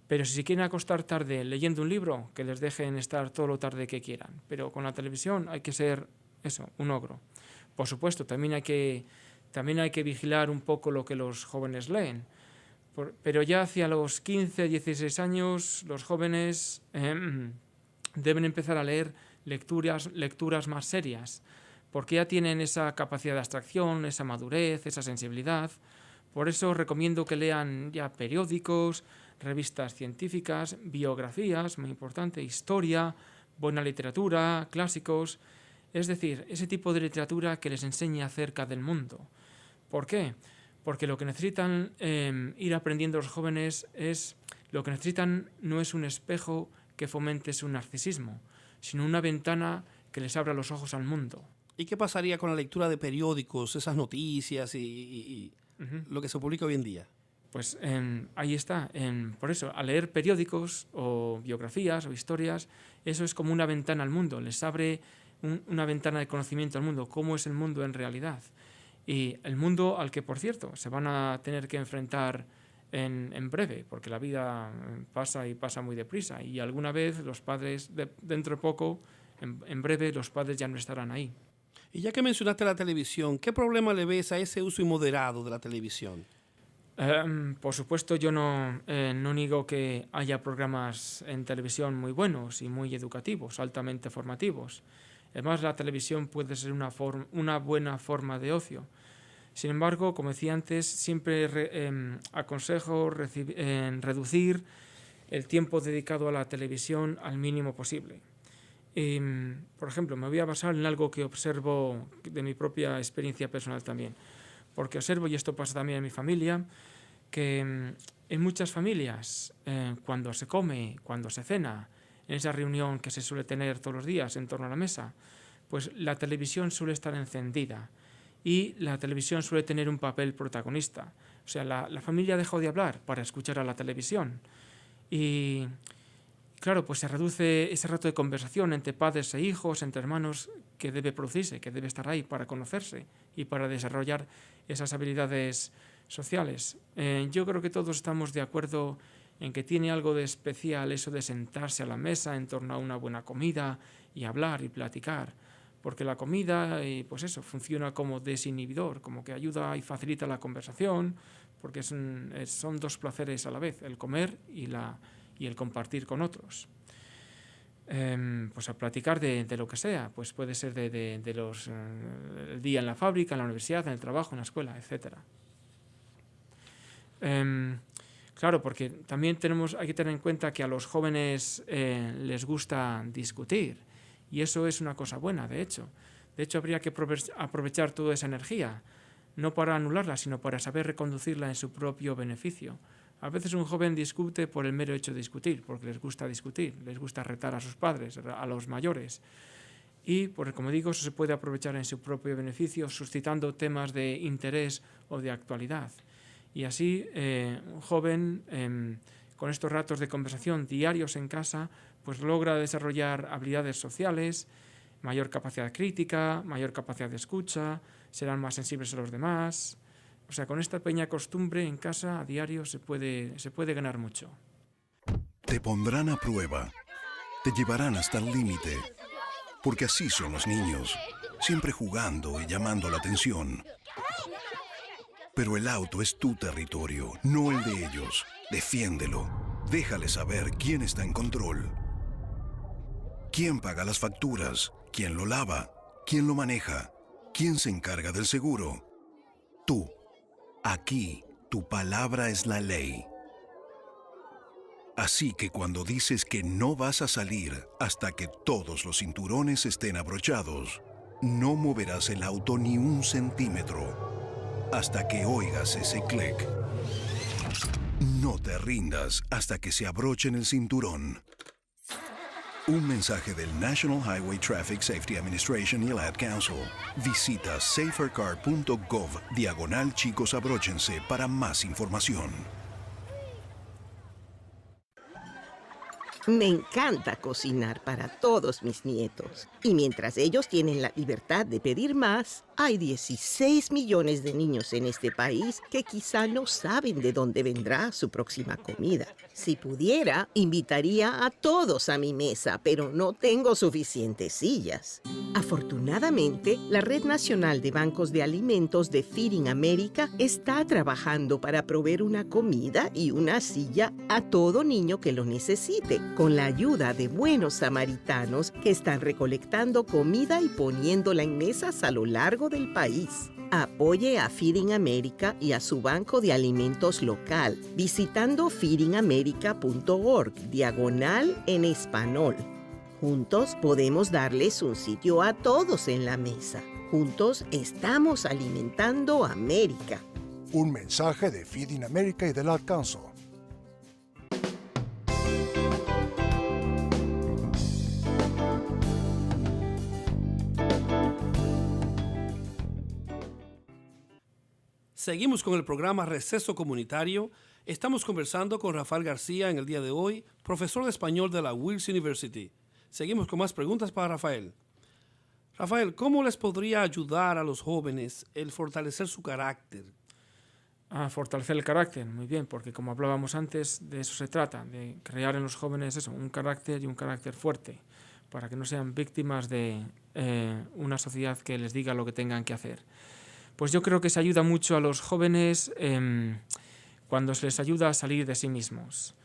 Pero si se quieren acostar tarde leyendo un libro, que les dejen estar todo lo tarde que quieran. Pero con la televisión hay que ser, un ogro. Por supuesto, también hay que vigilar un poco lo que los jóvenes leen. Pero ya hacia los 15, 16 años, los jóvenes deben empezar a leer lecturas más serias, porque ya tienen esa capacidad de abstracción, esa madurez, esa sensibilidad. Por eso recomiendo que lean ya periódicos, revistas científicas, biografías, muy importante, historia, buena literatura, clásicos, es decir, ese tipo de literatura que les enseñe acerca del mundo. ¿Por qué? Porque lo que necesitan ir aprendiendo los jóvenes lo que necesitan no es un espejo que fomente su narcisismo, sino una ventana que les abra los ojos al mundo. ¿Y qué pasaría con la lectura de periódicos, esas noticias y lo que se publica hoy en día? Pues ahí está. Por eso, al leer periódicos o biografías o historias, eso es como una ventana al mundo, les abre una ventana de conocimiento al mundo, cómo es el mundo en realidad. Y el mundo al que, por cierto, se van a tener que enfrentar en breve, porque la vida pasa y pasa muy deprisa. Y alguna vez los padres, dentro de poco, en breve, los padres ya no estarán ahí. Y ya que mencionaste la televisión, ¿qué problema le ves a ese uso inmoderado de la televisión? Por supuesto, yo no niego que haya programas en televisión muy buenos y muy educativos, altamente formativos. Además, la televisión puede ser una buena forma de ocio. Sin embargo, como decía antes, siempre aconsejo reducir el tiempo dedicado a la televisión al mínimo posible. Por ejemplo, me voy a basar en algo que observo de mi propia experiencia personal también, porque observo, y esto pasa también en mi familia, que en muchas familias, cuando se come, cuando se cena, en esa reunión que se suele tener todos los días en torno a la mesa, pues la televisión suele estar encendida y la televisión suele tener un papel protagonista. O sea, la familia dejó de hablar para escuchar a la televisión y claro, pues se reduce ese rato de conversación entre padres e hijos, entre hermanos, que debe producirse, que debe estar ahí para conocerse y para desarrollar esas habilidades sociales. Yo creo que todos estamos de acuerdo en que tiene algo de especial eso de sentarse a la mesa en torno a una buena comida y hablar y platicar, porque la comida, pues eso, funciona como desinhibidor, como que ayuda y facilita la conversación, porque son dos placeres a la vez, el comer y el compartir con otros. Pues a platicar de lo que sea, pues puede ser de el día en la fábrica, en la universidad, en el trabajo, en la escuela, etc. Claro, porque también hay que tener en cuenta que a los jóvenes les gusta discutir y eso es una cosa buena, de hecho. De hecho, habría que aprovechar toda esa energía, no para anularla, sino para saber reconducirla en su propio beneficio. A veces un joven discute por el mero hecho de discutir, porque les gusta discutir, les gusta retar a sus padres, a los mayores. Y, como digo, eso se puede aprovechar en su propio beneficio, suscitando temas de interés o de actualidad. Y así, un joven, con estos ratos de conversación diarios en casa, pues logra desarrollar habilidades sociales, mayor capacidad crítica, mayor capacidad de escucha, serán más sensibles a los demás. O sea, con esta pequeña costumbre en casa a diario se puede ganar mucho. Te pondrán a prueba, te llevarán hasta el límite, porque así son los niños, siempre jugando y llamando la atención. Pero el auto es tu territorio, no el de ellos. Defiéndelo. Déjale saber quién está en control. ¿Quién paga las facturas? ¿Quién lo lava? ¿Quién lo maneja? ¿Quién se encarga del seguro? Tú. Aquí, tu palabra es la ley. Así que cuando dices que no vas a salir hasta que todos los cinturones estén abrochados, no moverás el auto ni un centímetro hasta que oigas ese clic. No te rindas hasta que se abrochen el cinturón. Un mensaje del National Highway Traffic Safety Administration y el Ad Council. Visita safercar.gov/chicos abróchense para más información. Me encanta cocinar para todos mis nietos. Y mientras ellos tienen la libertad de pedir más, hay 16 millones de niños en este país que quizá no saben de dónde vendrá su próxima comida. Si pudiera, invitaría a todos a mi mesa, pero no tengo suficientes sillas. Afortunadamente, la Red Nacional de Bancos de Alimentos de Feeding America está trabajando para proveer una comida y una silla a todo niño que lo necesite, con la ayuda de buenos samaritanos que están recolectando comida y poniéndola en mesas a lo largo del país. Apoye a Feeding America y a su banco de alimentos local visitando feedingamerica.org, / en español. Juntos podemos darles un sitio a todos en la mesa. Juntos estamos alimentando América. Un mensaje de Feeding America y del Alcanzo. Seguimos con el programa Receso Comunitario. Estamos conversando con Rafael García en el día de hoy, profesor de español de la Wills University. Seguimos con más preguntas para Rafael. Rafael, ¿cómo les podría ayudar a los jóvenes el fortalecer su carácter? Fortalecer el carácter, muy bien, porque como hablábamos antes, de eso se trata, de crear en los jóvenes eso, un carácter y un carácter fuerte, para que no sean víctimas de una sociedad que les diga lo que tengan que hacer. Pues yo creo que se ayuda mucho a los jóvenes cuando se les ayuda a salir de sí mismos.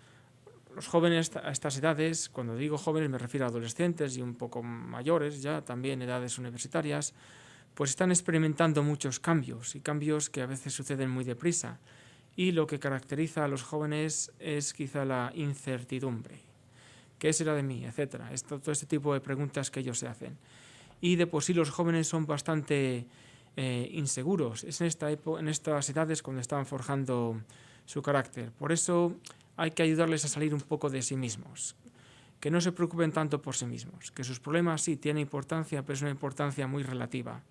Los jóvenes a estas edades, cuando digo jóvenes me refiero a adolescentes y un poco mayores, ya también edades universitarias, pues están experimentando muchos cambios y cambios que a veces suceden muy deprisa. Y lo que caracteriza a los jóvenes es quizá la incertidumbre. ¿Qué será de mí? Etcétera. Todo este tipo de preguntas que ellos se hacen. Y de por sí los jóvenes son bastante inseguros. Es en estas edades cuando están forjando su carácter. Por eso hay que ayudarles a salir un poco de sí mismos. Que no se preocupen tanto por sí mismos. Que sus problemas sí tienen importancia, pero es una importancia muy relativa.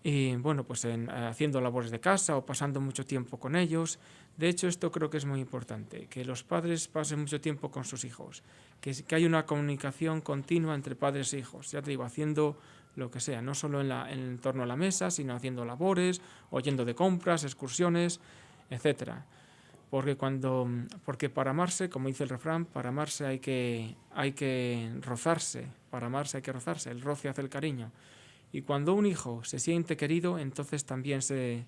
Y bueno, pues haciendo labores de casa o pasando mucho tiempo con ellos. De hecho, esto creo que es muy importante. Que los padres pasen mucho tiempo con sus hijos. Que hay una comunicación continua entre padres e hijos. Ya te digo, haciendo lo que sea, no solo en torno a la mesa, sino haciendo labores, o yendo de compras, excursiones, etcétera. Porque para amarse, como dice el refrán, para amarse hay que rozarse, para amarse hay que rozarse, el roce hace el cariño. Y cuando un hijo se siente querido, entonces también se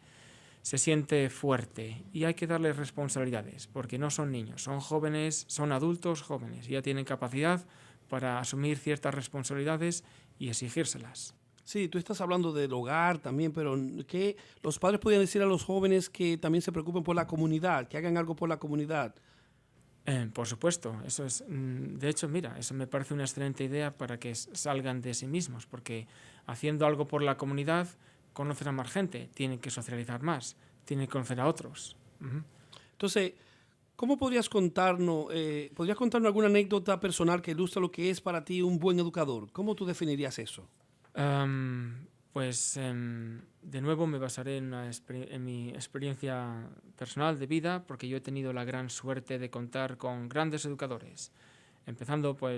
siente fuerte. Y hay que darles responsabilidades, porque no son niños, son jóvenes, son adultos jóvenes, y ya tienen capacidad para asumir ciertas responsabilidades y exigírselas. Sí, tú estás hablando del hogar también, pero que los padres podrían decir a los jóvenes que también se preocupen por la comunidad, que hagan algo por la comunidad. Por supuesto, eso es. De hecho, mira, eso me parece una excelente idea para que salgan de sí mismos, porque haciendo algo por la comunidad conocen a más gente, tienen que socializar más, tienen que conocer a otros. Entonces, ¿cómo podrías contarnos alguna anécdota personal que ilustre lo que es para ti un buen educador? ¿Cómo tú definirías eso? De nuevo me basaré en mi experiencia personal de vida, porque yo he tenido la gran suerte de contar con grandes educadores, empezando por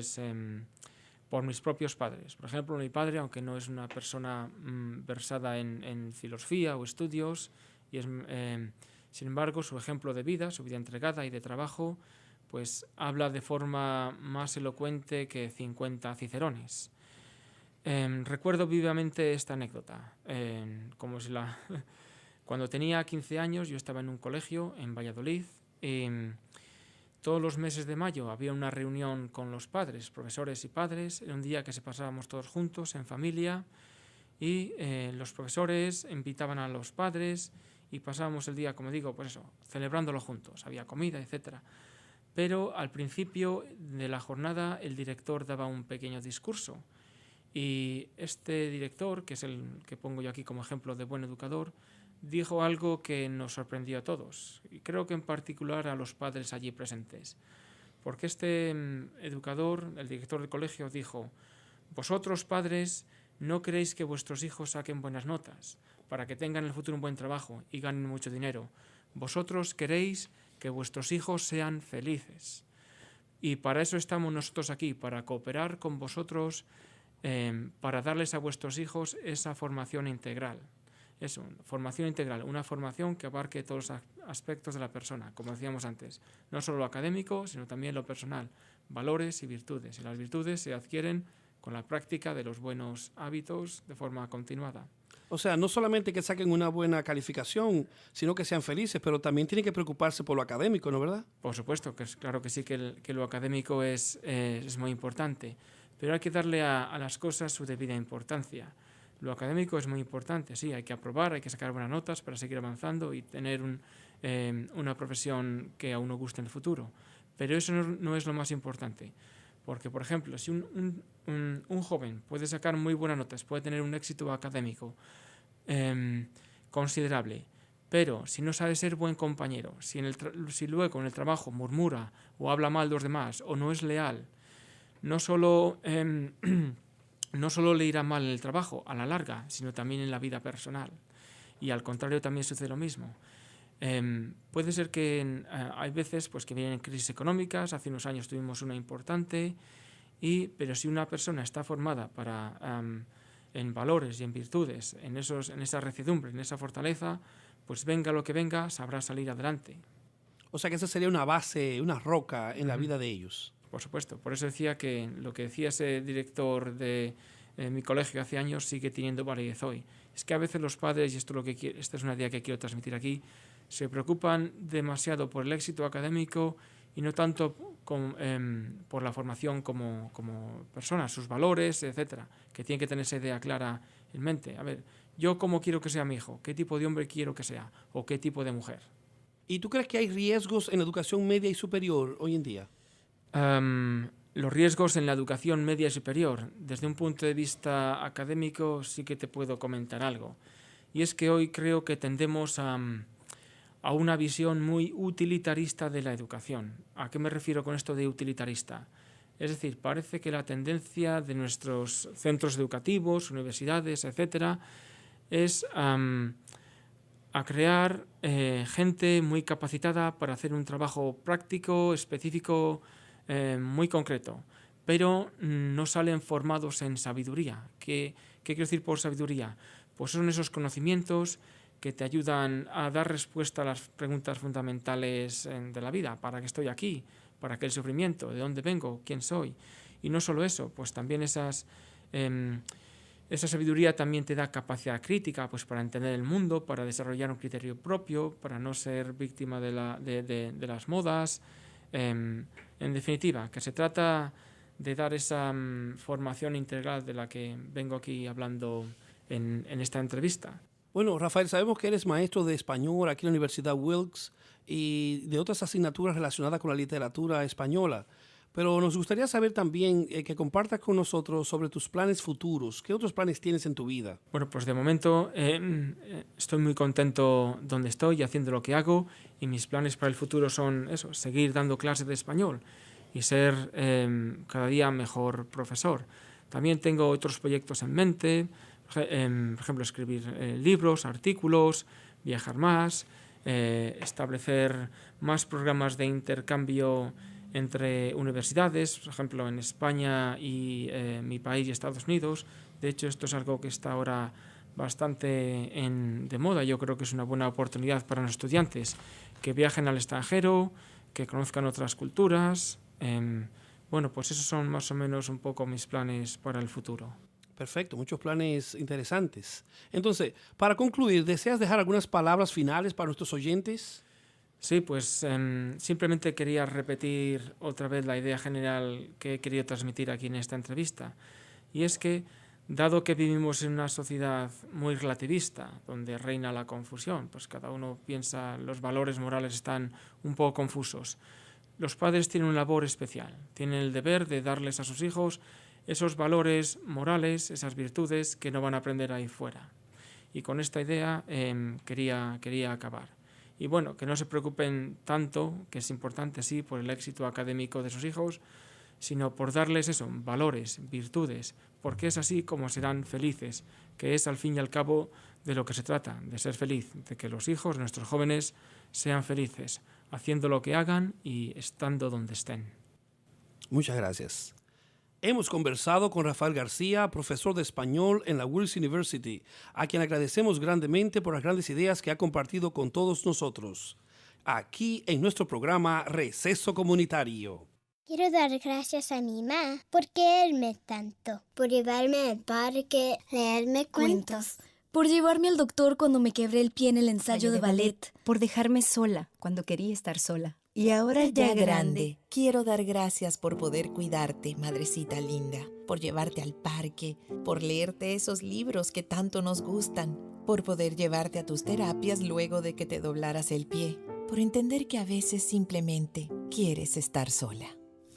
mis propios padres. Por ejemplo, mi padre, aunque no es una persona versada en filosofía o estudios, sin embargo, su ejemplo de vida, su vida entregada y de trabajo, pues habla de forma más elocuente que 50 cicerones. Recuerdo vivamente esta anécdota. Cuando tenía 15 años, yo estaba en un colegio en Valladolid. Todos los meses de mayo había una reunión con los padres, profesores y padres. Era un día que se pasábamos todos juntos, en familia, y los profesores invitaban a los padres y pasábamos el día, como digo, pues eso, celebrándolo juntos. Había comida, etcétera. Pero al principio de la jornada el director daba un pequeño discurso. Y este director, que es el que pongo yo aquí como ejemplo de buen educador, dijo algo que nos sorprendió a todos, y creo que en particular a los padres allí presentes. Porque este educador, el director del colegio, dijo: vosotros, padres, no queréis que vuestros hijos saquen buenas notas, para que tengan en el futuro un buen trabajo y ganen mucho dinero. Vosotros queréis que vuestros hijos sean felices. Y para eso estamos nosotros aquí, para cooperar con vosotros, para darles a vuestros hijos esa formación integral. Eso, formación integral, una formación que abarque todos los aspectos de la persona, como decíamos antes, no solo lo académico, sino también lo personal, valores y virtudes. Y las virtudes se adquieren con la práctica de los buenos hábitos de forma continuada. O sea, no solamente que saquen una buena calificación, sino que sean felices, pero también tienen que preocuparse por lo académico, ¿no, verdad? Por supuesto, claro que sí, que lo académico es muy importante, pero hay que darle a las cosas su debida importancia. Lo académico es muy importante, sí, hay que aprobar, hay que sacar buenas notas para seguir avanzando y tener una profesión que a uno guste en el futuro. Pero eso no es lo más importante. Porque, por ejemplo, si un joven puede sacar muy buenas notas, puede tener un éxito académico considerable, pero si no sabe ser buen compañero, si luego en el trabajo murmura o habla mal de los demás o no es leal, no solo le irá mal en el trabajo a la larga, sino también en la vida personal. Y al contrario también sucede lo mismo. Puede ser que hay veces pues, que vienen crisis económicas. Hace unos años tuvimos una importante, pero si una persona está formada en valores y en virtudes, en esa recidumbre, en esa fortaleza, pues venga lo que venga, sabrá salir adelante. O sea que esa sería una base, una roca en la vida de ellos. Por supuesto, por eso decía que lo que decía ese director de mi colegio hace años sigue teniendo validez hoy. Es que a veces los padres, y esta es una idea que quiero transmitir aquí, se preocupan demasiado por el éxito académico y no tanto por la formación como personas, sus valores, etcétera, que tienen que tener esa idea clara en mente. A ver, yo cómo quiero que sea mi hijo, qué tipo de hombre quiero que sea o qué tipo de mujer. ¿Y tú crees que hay riesgos en la educación media y superior hoy en día? Los riesgos en la educación media y superior, desde un punto de vista académico, sí que te puedo comentar algo. Y es que hoy creo que tendemos a una visión muy utilitarista de la educación. ¿A qué me refiero con esto de utilitarista? Es decir, parece que la tendencia de nuestros centros educativos, universidades, etcétera, es a crear gente muy capacitada para hacer un trabajo práctico, específico, muy concreto, pero no salen formados en sabiduría. ¿Qué quiero decir por sabiduría? Pues son esos conocimientos que te ayudan a dar respuesta a las preguntas fundamentales de la vida. ¿Para qué estoy aquí? ¿Para qué el sufrimiento? ¿De dónde vengo? ¿Quién soy? Y no solo eso, pues también esa sabiduría también te da capacidad crítica, pues para entender el mundo, para desarrollar un criterio propio, para no ser víctima de las modas. En definitiva, que se trata de dar esa formación integral de la que vengo aquí hablando en esta entrevista. Bueno, Rafael, sabemos que eres maestro de español aquí en la Universidad Wilkes y de otras asignaturas relacionadas con la literatura española, pero nos gustaría saber también que compartas con nosotros sobre tus planes futuros. ¿Qué otros planes tienes en tu vida? Bueno, pues de momento estoy muy contento donde estoy, haciendo lo que hago, y mis planes para el futuro son eso, seguir dando clases de español y ser cada día mejor profesor. También tengo otros proyectos en mente, por ejemplo, escribir libros, artículos, viajar más, establecer más programas de intercambio entre universidades, por ejemplo, en España y mi país y Estados Unidos. De hecho, esto es algo que está ahora bastante de moda. Yo creo que es una buena oportunidad para los estudiantes que viajen al extranjero, que conozcan otras culturas. Bueno, pues esos son más o menos un poco mis planes para el futuro. Perfecto, muchos planes interesantes. Entonces, para concluir, ¿deseas dejar algunas palabras finales para nuestros oyentes? Sí, pues simplemente quería repetir otra vez la idea general que he querido transmitir aquí en esta entrevista. Y es que, dado que vivimos en una sociedad muy relativista, donde reina la confusión, pues cada uno piensa, los valores morales están un poco confusos. Los padres tienen una labor especial, tienen el deber de darles a sus hijos esos valores morales, esas virtudes que no van a aprender ahí fuera. Y con esta idea quería acabar. Y bueno, que no se preocupen tanto, que es importante sí, por el éxito académico de sus hijos, sino por darles eso, valores, virtudes, porque es así como serán felices, que es al fin y al cabo de lo que se trata, de ser feliz, de que los hijos, nuestros jóvenes, sean felices, haciendo lo que hagan y estando donde estén. Muchas gracias. Hemos conversado con Rafael García, profesor de español en la Wilkes University, a quien agradecemos grandemente por las grandes ideas que ha compartido con todos nosotros, aquí en nuestro programa Receso Comunitario. Quiero dar gracias a mi mamá por quererme tanto, por llevarme al parque, leerme cuentos. Por llevarme al doctor cuando me quebré el pie en el ensayo de ballet. Por dejarme sola cuando quería estar sola. Y ahora ya grande, quiero dar gracias por poder cuidarte, madrecita linda, por llevarte al parque, por leerte esos libros que tanto nos gustan, por poder llevarte a tus terapias luego de que te doblaras el pie, por entender que a veces simplemente quieres estar sola.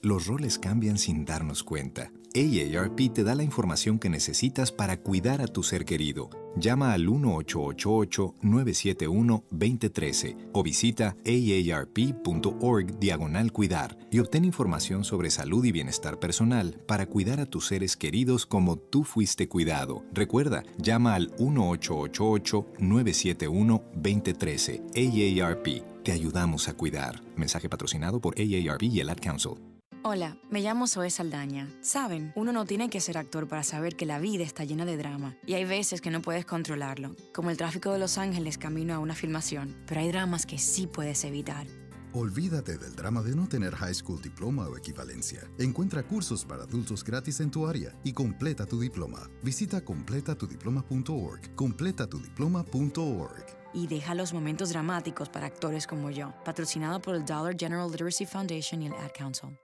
Los roles cambian sin darnos cuenta. AARP te da la información que necesitas para cuidar a tu ser querido. Llama al 1-888-971-2013 o visita aarp.org/cuidar y obtén información sobre salud y bienestar personal para cuidar a tus seres queridos como tú fuiste cuidado. Recuerda, llama al 1-888-971-2013. AARP. Te ayudamos a cuidar. Mensaje patrocinado por AARP y el Ad Council. Hola, me llamo Zoe Saldaña. Saben, uno no tiene que ser actor para saber que la vida está llena de drama. Y hay veces que no puedes controlarlo, como el tráfico de Los Ángeles camino a una filmación. Pero hay dramas que sí puedes evitar. Olvídate del drama de no tener high school diploma o equivalencia. Encuentra cursos para adultos gratis en tu área y completa tu diploma. Visita completatudiploma.org. completatudiploma.org. Y deja los momentos dramáticos para actores como yo. Patrocinado por el Dollar General Literacy Foundation y el Ad Council.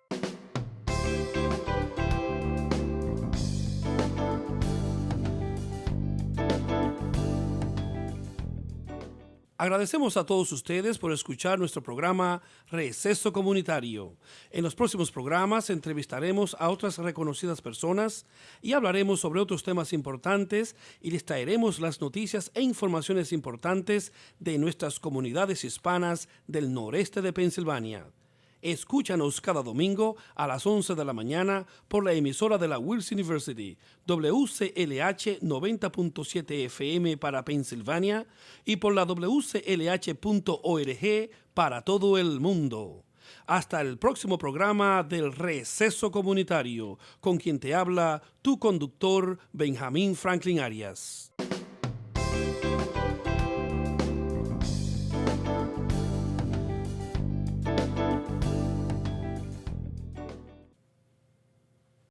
Agradecemos a todos ustedes por escuchar nuestro programa Receso Comunitario. En los próximos programas entrevistaremos a otras reconocidas personas y hablaremos sobre otros temas importantes y les traeremos las noticias e informaciones importantes de nuestras comunidades hispanas del noreste de Pensilvania. Escúchanos cada domingo a las 11 de la mañana por la emisora de la Wills University, WCLH 90.7 FM para Pensilvania y por la WCLH.org para todo el mundo. Hasta el próximo programa del Receso Comunitario, con quien te habla tu conductor Benjamín Franklin Arias.